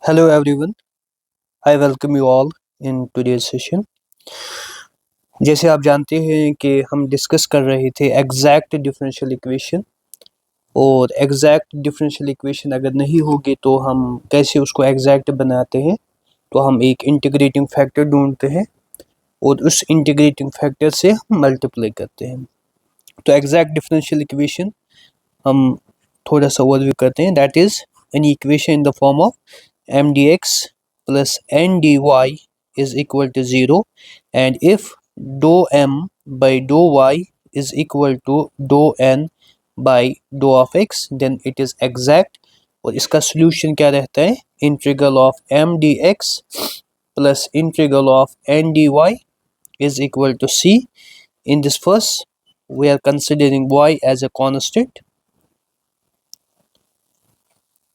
Hello everyone, I welcome you all in today's session. जैसे आप जानते हैं कि हम डिस्कस कर रहे थे एग्जैक्ट डिफरेंशियल इक्वेशन और एग्जैक्ट डिफरेंशियल इक्वेशन अगर नहीं होगी तो हम कैसे उसको एग्जैक्ट बनाते हैं। तो हम एक इंटीग्रेटिंग फैक्टर ढूंढते हैं और उस इंटीग्रेटिंग फैक्टर से हम मल्टीप्लाई करते हैं। तो एग्जैक्ट डिफरेंशियल इक्वेशन हम थोड़ा सा ओवरव्यू करते हैं। That is an equation in the form of m dx plus n dy is equal to 0, and if dou m by dou y is equal to dou n by dou of x then it is exact। और इसका solution क्या रहता है, integral of m dx plus integral of n dy is equal to c। In this first we are considering y as a constant,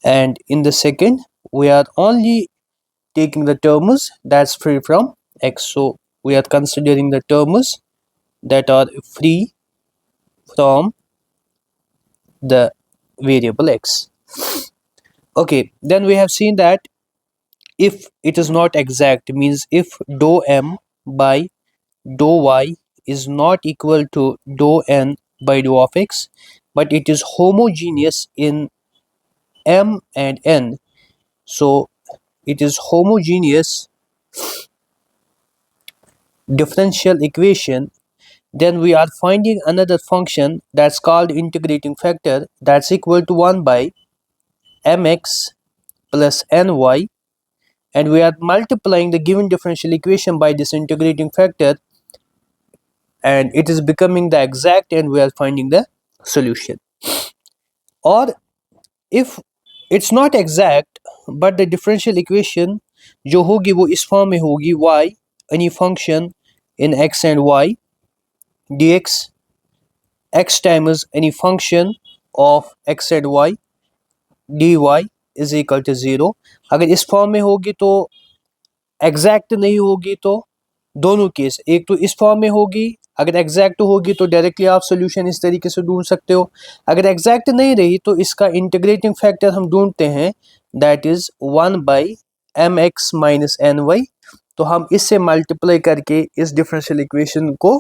and in the second we are only taking the terms that's free from x. So we are considering the terms that are free from the variable x. Okay, then we have seen that if it is not exact, means if dou m by dou y is not equal to dou n by dou of x, but it is homogeneous in m and n. So it is homogeneous differential equation, then we are finding another function that's called integrating factor that's equal to 1 by mx plus ny, and we are multiplying the given differential equation by this integrating factor, and it is becoming the exact and we are finding the solution. Or if it's not exact but the differential equation जो होगी वो इस form में होगी y any function in x and y dx x times any function of x and y dy is equal to 0। अगर इस form में होगी तो एग्जैक्ट नहीं होगी, तो दोनों केस, एक तो इस फॉर्म में होगी, अगर एग्जैक्ट होगी तो डायरेक्टली आप सोल्यूशन इस तरीके से ढूंढ सकते हो। अगर एग्जैक्ट नहीं रही तो इसका इंटीग्रेटिंग फैक्टर हम ढूंढते हैं, that is 1 by M X minus N Y. तो हम इससे मल्टीप्लाई करके इस डिफरेंशियल इक्वेशन को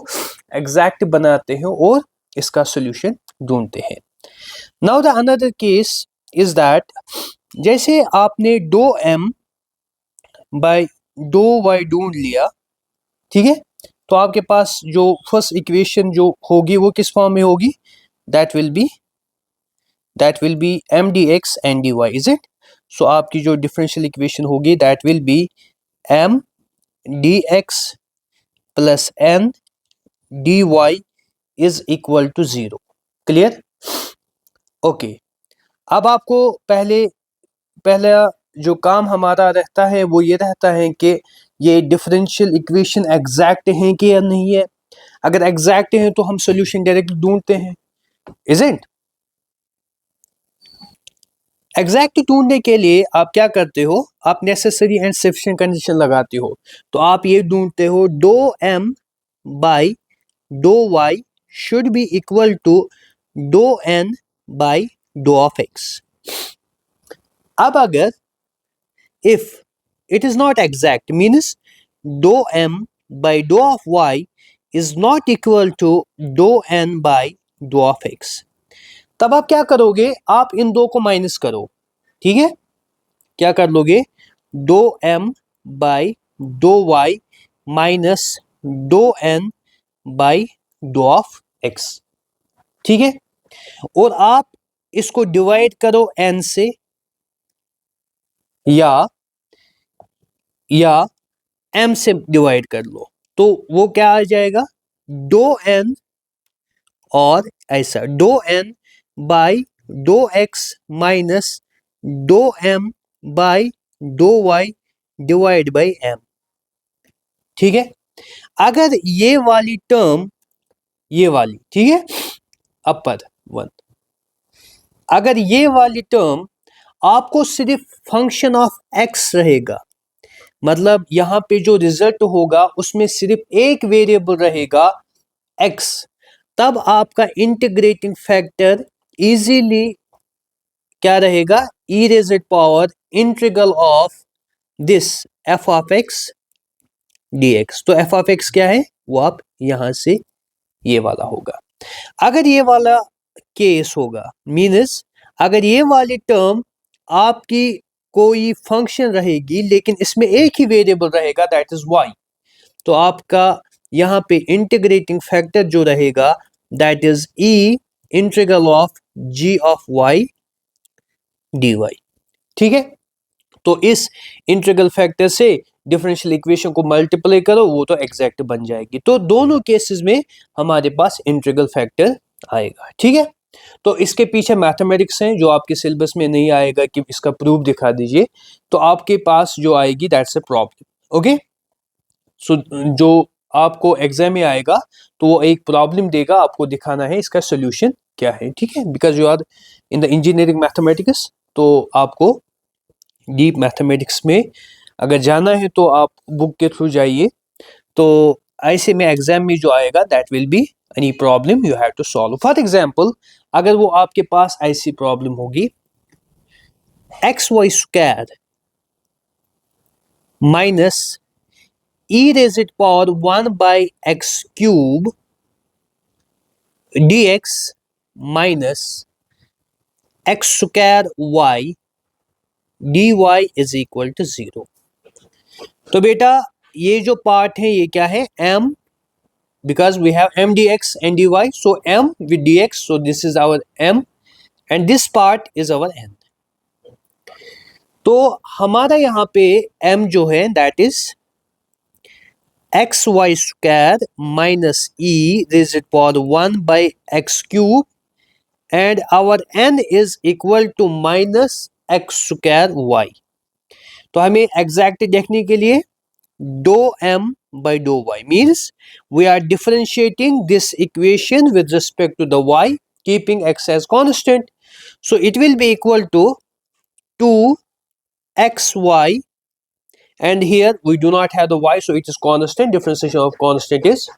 एग्जैक्ट बनाते हैं और इसका सोल्यूशन ढूंढते हैं। Now the another case is that जैसे आपने dou M by dou Y ढूंढ लिया, ठीक है, तो आपके पास जो फर्स्ट इक्वेशन जो होगी वो किस फॉर्म में होगी, that will be M D X N D Y, is it. So आपकी जो डिफरेंशियल इक्वेशन होगी that will be M D X plus N D Y is equal to 0। Clear? Okay, अब आपको पहला जो काम हमारा रहता है वो ये रहता है कि ये डिफरेंशियल इक्वेशन एग्जैक्ट है कि या नहीं है। अगर एग्जैक्ट है तो हम सॉल्यूशन डायरेक्ट ढूंढते हैं, इजंट। एग्जैक्ट ढूंढने के लिए आप क्या करते हो, आप नेसेसरी एंड सफिशिएंट कंडीशन लगाते हो। तो आप ये ढूंढते हो dou M by dou Y should be equal to dou N by dou of X. अब अगर if it is not exact, means dou m by dou of y is not equal to dou n by dou of x, तब आप क्या करोगे, आप इन दो को minus करो, ठीक है। क्या कर लोगे, dou m by dou y minus dou n by dou of x, ठीक है। और आप इसको डिवाइड करो n से या m से डिवाइड कर लो, तो वो क्या आ जाएगा, डो n और ऐसा dou n by dou x minus dou m by dou y divide by m, ठीक है। अगर ये वाली टर्म, ये वाली, ठीक है, अपर वन, अगर ये वाली टर्म आपको सिर्फ फंक्शन ऑफ x रहेगा, मतलब यहां पे जो रिजल्ट होगा उसमें सिर्फ एक वेरिएबल रहेगा x, तब आपका इंटीग्रेटिंग फैक्टर इजीली क्या रहेगा, e rays power integral of this F of x dx। तो एफ ऑफ एक्स क्या है, वो आप यहां से ये वाला होगा। अगर ये वाला केस होगा, मीन्स अगर ये वाली टर्म आपकी कोई फंक्शन रहेगी लेकिन इसमें एक ही वेरिएबल रहेगा दैट इज y, तो आपका यहाँ पे इंटीग्रेटिंग फैक्टर जो रहेगा that is e integral of g of y dy। ठीक है, तो इस इंटीग्रल फैक्टर से डिफरेंशियल इक्वेशन को मल्टीप्लाई करो, वो तो एग्जैक्ट बन जाएगी। तो दोनों केसेस में हमारे पास इंटीग्रल फैक्टर आएगा। ठीक है, तो इसके पीछे मैथमेटिक्स हैं जो आपके सिलेबस में नहीं आएगा कि इसका प्रूफ दिखा दीजिए, तो आपके पास जो आएगी दैट्स अ प्रॉब्लम। ओके, सो जो आपको एग्जाम में आएगा तो वो एक प्रॉब्लम देगा, आपको दिखाना है इसका सोल्यूशन क्या है। ठीक है, because you are in the engineering mathematics, तो आपको डीप मैथमेटिक्स में अगर जाना है तो आप बुक के थ्रू जाइए। तो ऐसे में एग्जाम में जो आएगा that will be any problem you have to solve. For example अगर वो आपके पास ऐसी प्रॉब्लम होगी X Y square minus e raised to power 1 by x cube dx minus x square y dy is equal to 0। तो बेटा ये जो पार्ट है ये क्या है, m, because we have m dx and dy, so m with dx, so this is our m and this part is our n। तो हमारा यहाँ पे m जो है that is X Y square minus E raise to power 1 by X cube and our n is equal to minus X square Y. तो हमें exact देखने के लिए dou m by dou y means we are differentiating this equation with respect to the y keeping x as constant, so it will be equal to 2xy and here we do not have the y, so it is constant, differentiation of constant is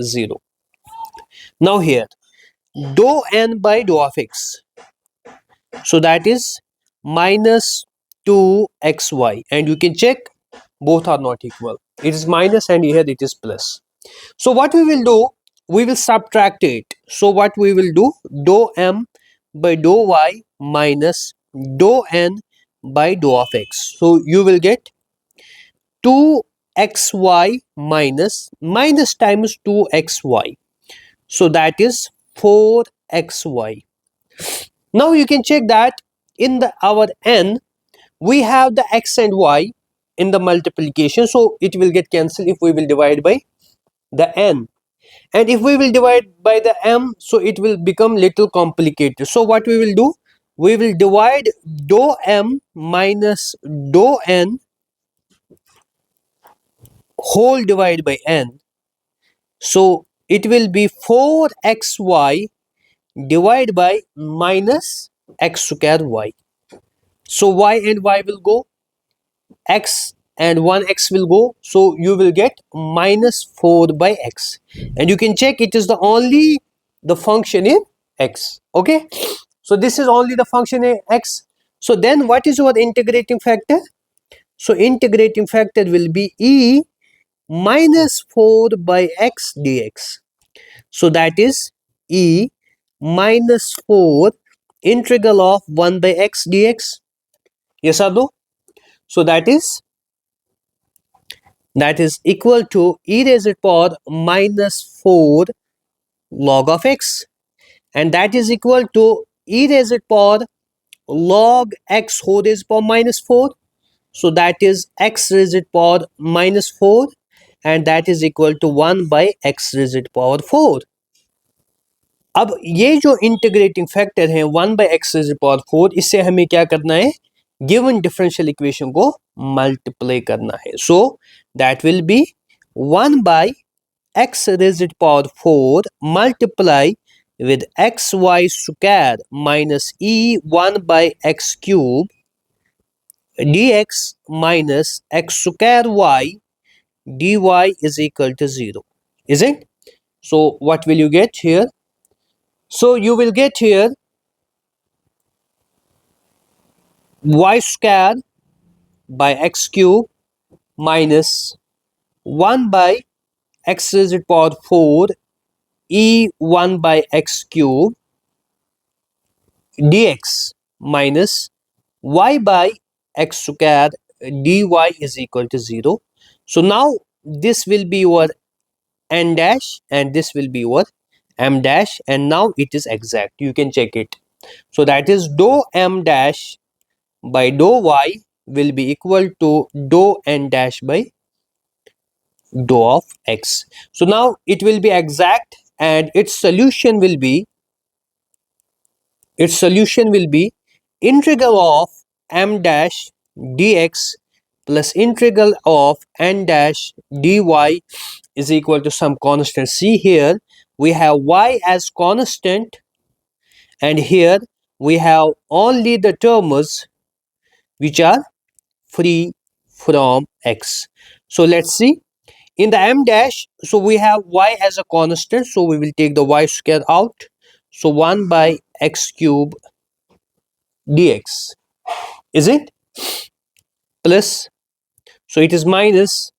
0। now here dou n by dou of x, so that is minus 2xy and you can check both are not equal, it is minus and here it is plus। so what we will do, we will subtract it, so what we will do, dou m by dou y minus dou n by dou of x, so you will get 2xy minus times 2xy, so that is 4xy। now you can check that in the our n we have the x and y in the multiplication, so it will get cancelled if we will divide by the n, and if we will divide by the m, so it will become little complicated, so what we will do, we will divide dou m minus dou n whole divided by n, so it will be 4xy divided by minus x square y, so y and y will go, x and 1x will go, so you will get minus 4 by x, and you can check it is the only the function in x। okay, so this is only the function in x, so then what is our integrating factor, so integrating factor will be e minus 4 by x dx, so that is e minus 4 integral of 1 by x dx, yes or no, so that is equal to e raised to power minus 4 log of x, and that is equal to e raised to power log x whole raised to power minus 4, so that is x raised to power minus 4 and that is equal to 1 by x raised to power 4। अब ये जो integrating factor है 1 by x raised to power 4, इससे हमें क्या करना है, given differential equation को मल्टीप्लाई करना है, so that will B 1 by x raised to power 4 multiply with xy square minus e 1 by x cube dx minus x square y dy is equal to 0, is it? So what will you get here, so you will get here y square by x cube minus 1 by x raised to power 4 e 1 by x cube dx minus y by x square dy is equal to 0. So now this will be your n dash and this will be your m dash, and now it is exact. You can check it. So that is dou m dash by dou y will be equal to dou n dash by dou of x. So now it will be exact, and its solution will be integral of m dash dx plus integral of n dash dy is equal to some constant. See here we have y as constant, and here we have only the terms which are free from x. So let's see. In the m dash, so we have y as a constant, so we will take the y square out. So 1 by x cube dx, is it? Plus, so it is minus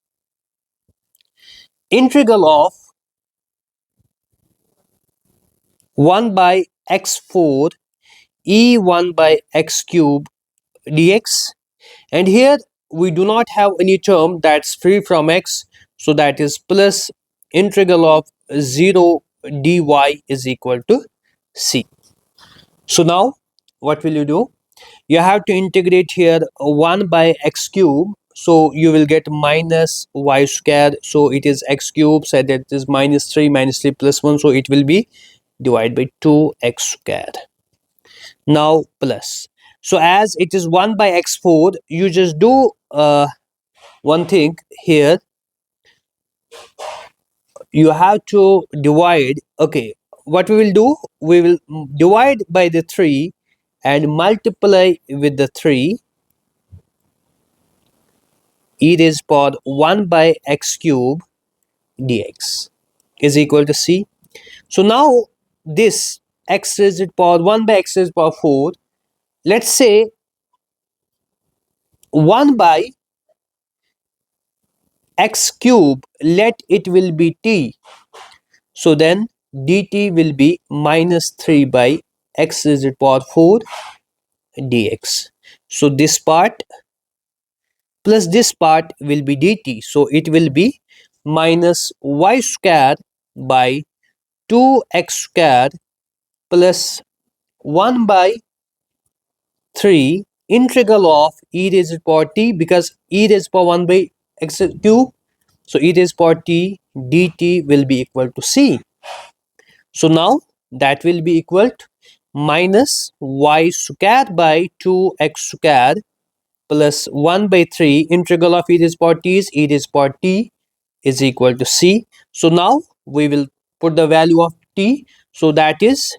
integral of 1 by x4 e1 by x cube dx, and here we do not have any term that's free from x, so that is plus integral of 0 dy is equal to c. So now what will you do? You have to integrate here 1 by x cube, so you will get minus y square, so it is x cube, so that is minus 3 minus 3 plus 1, so it will be divided by 2x square. Now plus, so as it is 1 by x4, you just do one thing here, you have to divide. Okay, what we will do, we will divide by the 3 and multiply with the 3 e raised power 1 by x cube dx is equal to c. So now this x raised to power 1 by x raised power 4, let's say 1 by x cube, let it will be t, so then dt will be minus 3 by x raised to power 4 dx. So this part plus this part will be dt, so it will be minus y square by 2x square plus 1 by 3 integral of e raised to power t, because e raised to power 1 by x cube, so e raised to power t dt will be equal to c. So now that will be equal to minus y square by 2x square plus 1 by 3 integral of e raised to power t is e raised to power t is equal to c. So now we will put the value of t, so that is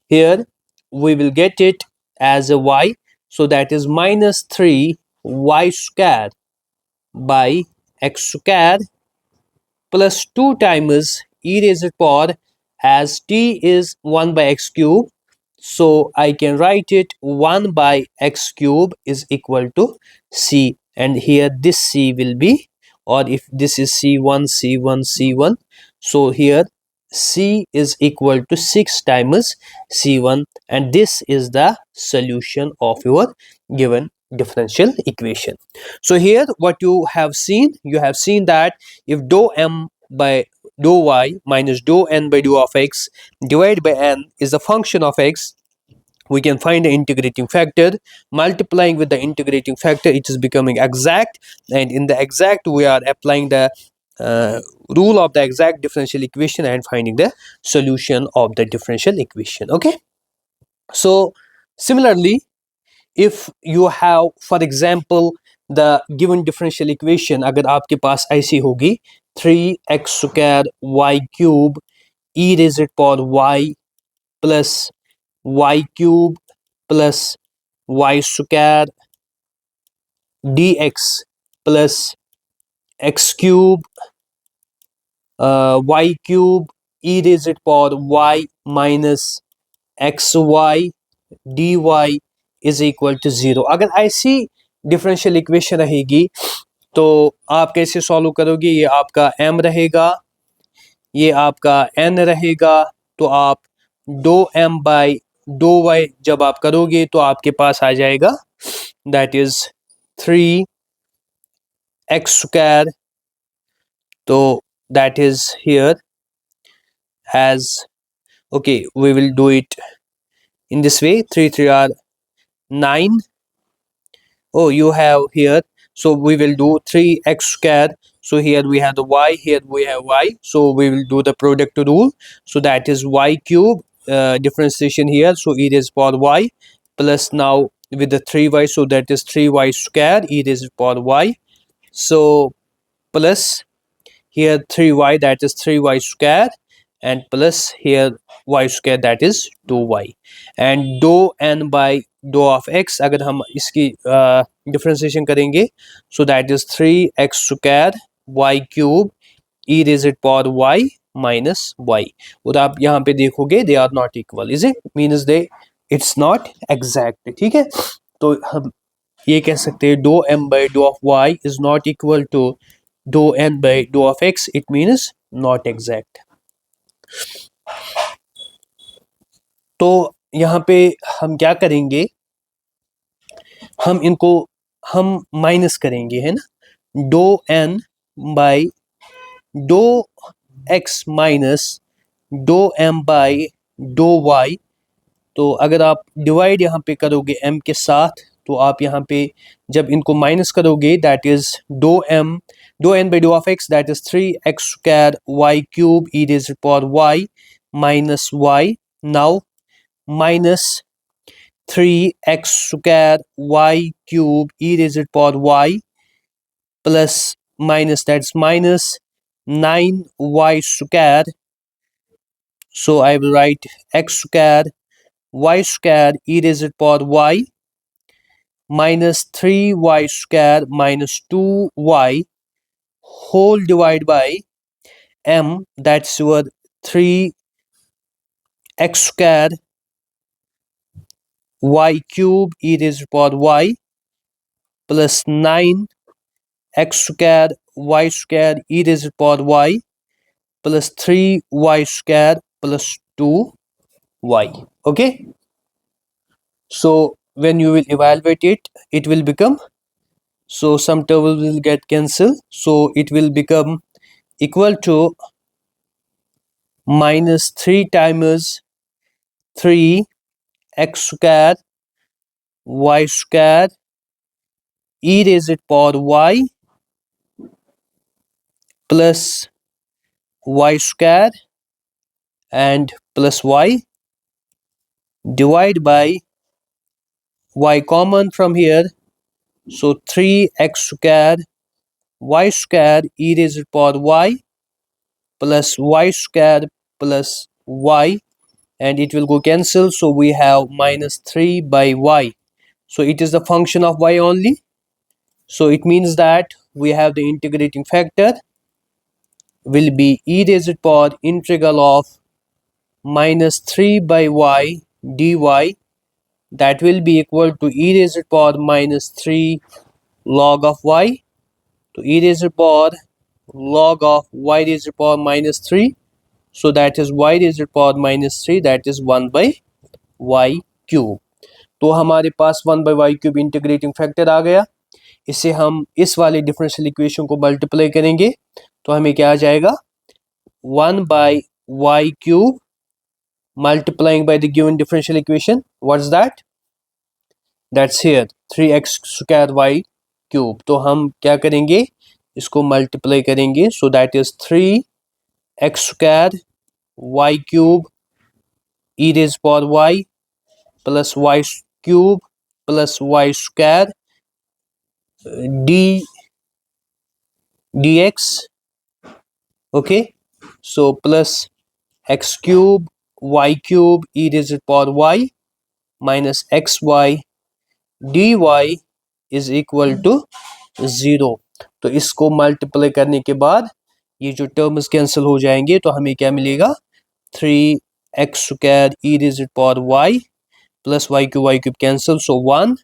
here we will get it as a y, so that is minus 3 y square by x square plus 2 times e raised to power, as t is 1 by x cube, so I can write it 1 by x cube is equal to c, and here this c will be, or if this is c1 c1 c1, so here c is equal to 6 times c1, and this is the solution of your given differential equation. So here what you have seen that if dou m by dou y minus dou n by dou of x divided by n is a function of x, we can find the integrating factor. Multiplying with the integrating factor, it is becoming exact, and in the exact we are applying the rule of the exact differential equation and finding the solution of the differential equation. Okay, so similarly, if you have for example the given differential equation, अगर आपके पास ऐसी होगी 3x square y cube e raised power y plus y cube plus y square dx plus x cube y cube e raised power y minus xy dy is equal to 0. अगर ऐसी differential equation रहेगी तो आप कैसे solve करोगे, ये आपका m रहेगा, ये आपका n रहेगा, तो आप 2m बाई 2y जब आप करोगे तो आपके पास आ जाएगा दैट इज 3x स्क्वायर, तो that is here as okay, we will do it in this way. 3 3 are 9. Oh, you have here, so we will do 3x square. So here we have the y, here we have y, so we will do the product rule. So that is y cube, differentiation here, so e raised to power y plus now with the 3y, so that is 3y square e raised to power y, so plus here 3y, that is 3y square, and plus here y square, that is 2y, and dou n by dou of x अगर हम इसकी differentiation करेंगे so that is 3x square y cube e raised to power y minus y, और आप यहाँ पे देखोगे they are not equal, is it means they it's not exact, ठीक है। तो हम ये कह सकते हैं dou m by dou of y is not equal to dou n by dou of x, it means not exact। तो यहाँ पे हम क्या करेंगे, हम इनको हम माइनस करेंगे, है ना, dou n by dou x minus dou m by dou y, तो अगर आप डिवाइड यहाँ पे करोगे m के साथ तो आप यहाँ पे जब इनको माइनस करोगे that is dou n by dou of x, that is 3x square y cube e raised to power y minus y, now minus 3x square y cube e raised to power y plus minus, that's minus 9y square, so I will write x square y square e raised to power y minus 3y square minus 2y whole divided by m, that's your 3x square y cube e raised to power y plus 9x square y square e raised to power y plus 3y square plus 2y, okay। So when you will evaluate it, it will become, so some terms will get cancelled, so it will become equal to minus 3 times 3x square y square e raised to power y plus y square and plus y divide by y common from here, so 3x square y square e raised to power y plus y square plus y, and it will go cancel, so we have minus 3 by y, so it is the function of y only, so it means that we have the integrating factor will be e raised to power integral of minus 3 by y dy, that will be equal to e raised to power minus 3 log of y, to e raised to power log of y raised to power minus 3, so that is y raised to power minus 3, that is 1 by y cube। तो हमारे पास 1 by y cube integrating factor आ गया, इसे हम इस वाले differential equation को मल्टीप्लाई करेंगे तो हमें क्या आ जाएगा 1 by y cube multiplying by the given differential equation, what's that, that's here 3x square y cube, तो हम क्या करेंगे इसको मल्टीप्लाई करेंगे, so that is 3x square y cube e raised to power y plus y cube plus y square d dx, okay, so plus x cube y cube e raised to power y minus xy dy is equal to 0। तो इसको multiply करने के बाद ये जो terms cancel हो जाएंगे तो हमें क्या मिलेगा 3x square e raised to power y plus y cube cancel, so 1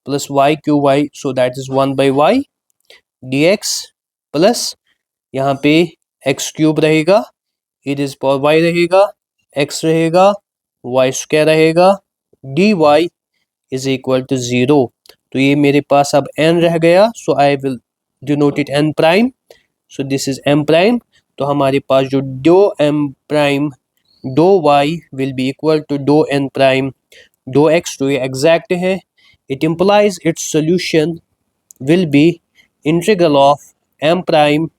plus y cube y, so that is 1 by y dx plus यहाँ पे x क्यूब रहेगा, e raised power y रहेगा, x रहेगा, y स्क्वायर रहेगा, dy is equal to 0. तो ये मेरे पास अब n रह गया, so I will denote it n prime, so this is m prime. तो हमारे पास जो dou m prime dou y will be equal to dou n prime dou x, तो ये exact है. It implies its solution will be integral of m prime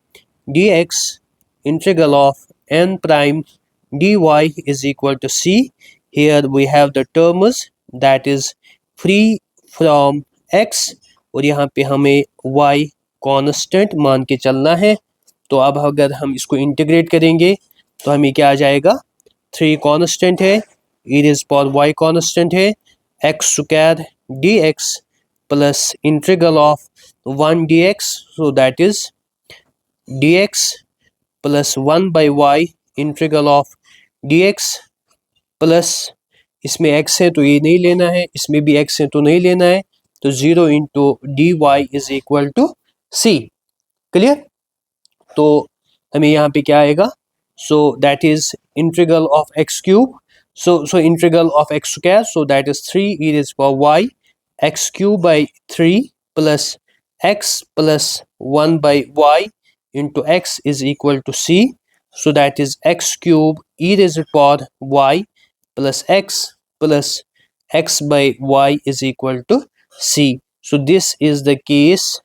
dx integral of n prime dy is equal to c. Here we have the terms that is free from x, और यहाँ पे हमें y constant मान के चलना है. तो अब अगर हम इसको इंटीग्रेट करेंगे तो हमें क्या आ जाएगा, 3 कांस्टेंट है, e raised power y constant है, x square dx plus integral of 1 dx, so that is dx plus 1 by y integral of dx plus इसमें x है तो ये नहीं लेना है, इसमें भी x है तो नहीं लेना है, तो 0 into D Y is equal to C. Clear. तो हमें यहाँ पे क्या आएगा, so that is integral of X cube, so integral of X square, so that is 3 e raised power y x cube by 3 plus x plus 1 by y into x is equal to c, so that is x cube e raised power y plus x by y is equal to c. So this is the case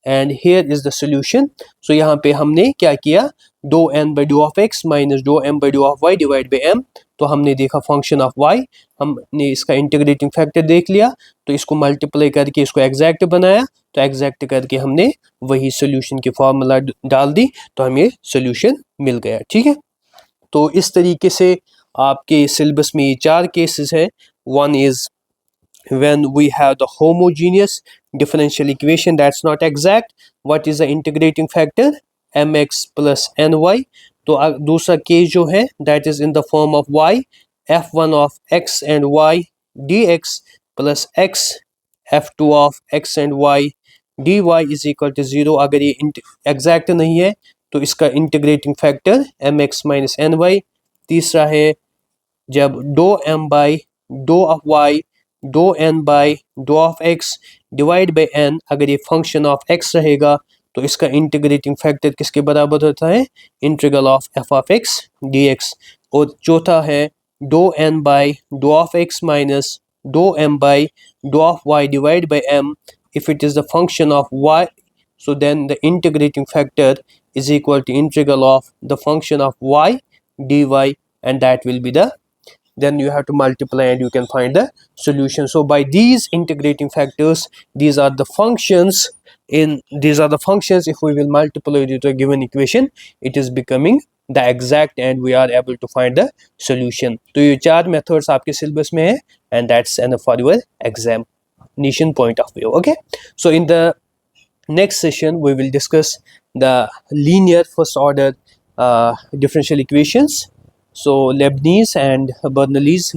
and here is the solution. So यहाँ पे हमने क्या किया, dou n by dou of x minus dou m by dou of y divided by m. तो हमने देखा function of y, हमने इसका इंटीग्रेटिंग फैक्टर देख लिया, तो इसको मल्टीप्लाई करके इसको एग्जैक्ट बनाया, तो एग्जैक्ट करके हमने वही सोल्यूशन की फार्मूला डाल दी, तो हमें सोल्यूशन मिल गया. ठीक है. तो इस तरीके से आपके सिलेबस में ये 4 केसेस है. One is when we have the homogeneous differential equation that's not exact, what is the integrating factor, mx plus ny. तो दूसरा केस जो है that is in the form of y f1 of x and y dx plus x f2 of x and y dy is equal to 0. अगर ये exact नहीं है तो इसका integrating factor mx minus ny. तीसरा है जब dou m by dou of y dou n by dou of x divide by n, अगर ये फंक्शन ऑफ x रहेगा तो इसका इंटीग्रेटिंग फैक्टर किसके बराबर होता है, integral of f of x dx. और चौथा है dou n by dou of x minus dou m by dou of y divided by m. If it is the function of y, so then the integrating factor is equal to integral of the function of y dy, and that will be the, then you have to multiply and you can find the solution. So by these integrating factors, these are the functions if we will multiply it to a given equation, it is becoming the exact and we are able to find the solution. तो ये 4 methods आपके syllabus में है, and that's enough for your examination point of view. Okay, so in the next session we will discuss the linear first order differential equations, so Leibniz and Bernoulli's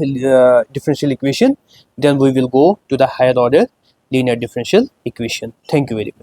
differential equation. Then we will go to the higher order linear differential equation. Thank you very much.